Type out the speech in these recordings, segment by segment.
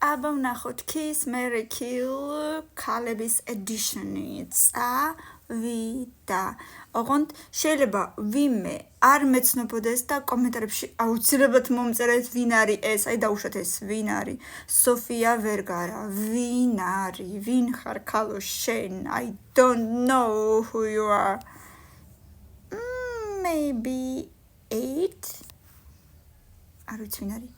აბა ვნახოთ Kiss Mary Kill ქალების edition-ი წავიდა. ოღონდ შეიძლება ვინმე არ მეცნობოდეს და კომენტარებში აუცილებლად მომწერეთ ვინ არის ეს, აი დაუშვათ ეს ვინ არის. სოფია ვერგარა, ვინ არის, ვინ ხარ ქალო შენ? I don't know who you are. Maybe 8. არ ვიცი ვინ არის.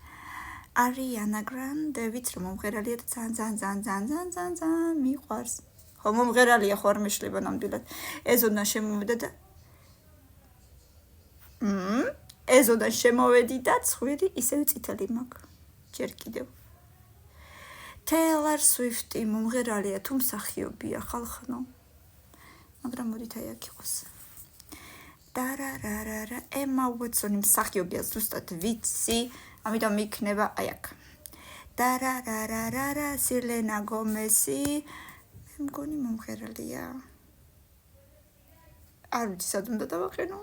Ariana Grande, ვიცი რომ მომღერალია და ძალიან მიყვარს. ხო მომღერალია ხო არ მეშლება ნამდვილად. ეზოდან შემოვიდა და ეზოდან შემოვედი და ცხვირი ისევ წითელი მაქვს. ჯერ კიდევ. Taylor Swift მომღერალია თუ მსახიობია ხალხნო. მაგრამ მოდით აი აქ იყოს. დარარარა Emma Watson მსახიობია ზუსტად ვიცი. ამიტომ იქნება აი აქ. დარარარა Selena Gomez-ი მე მგონი მომღერალია. არ ვიცი სად უნდა დავაყენო.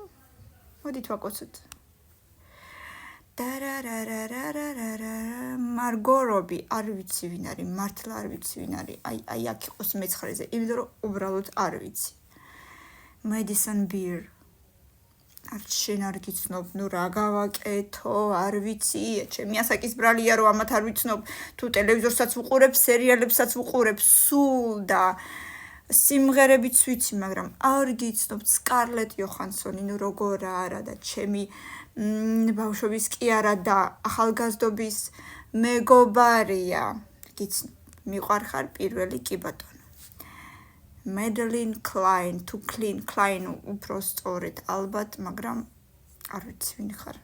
მოდით ვაკოცოთ. დარარარა Margot Robbie არ ვიცი ვინ არის, მართლა არ ვიცი ვინ არის. აი აქ იყოს მეცხრეზე, იმიტომ რომ უბრალოდ არ ვიცი. Madison Beer არც შენ არ გიცნობ, ნუ რა გავაკეთო, არ ვიცი, ჩემი ასაკის ბრალია რომ ამათ არ ვიცნობ, თუ ტელევიზორსაც ვუყურებ, სერიალებსაც ვუყურებ, სულ და სიმღერებიც ვიცი, მაგრამ არ გიცნობ Scarlett Johansson-ი, ნუ როგორ არა და ჩემი ბავშვობის კი არა და ახალგაზრდობის მეგობარია. გიცნობ, მიყვარხარ პირველი კი ბატონო. Madeline Klein, თუ Klein უფრო სწორედ ალბათ, მაგრამ არ ვიცი ვინ ხარ.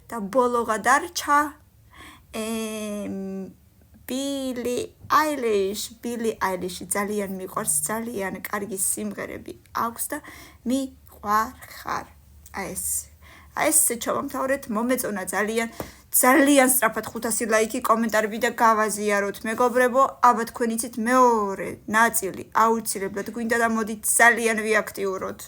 და ბოლოღა დარჩა Billie Eilish ძალიან მიყვარს, ძალიან კარგი სიმღერები აქვს და მიყვარხარ. აი ეს ჩავამთავრეთ, მომეწონა ძალიან სწრაფად 500 ლაიქი, კომენტარები და გავაზიაროთ მეგობრებო, აბა თქვენ იცით მეორე ნაწილი აუცილებლად გვინდა და მოდით ძალიან ვიაქტიუროთ.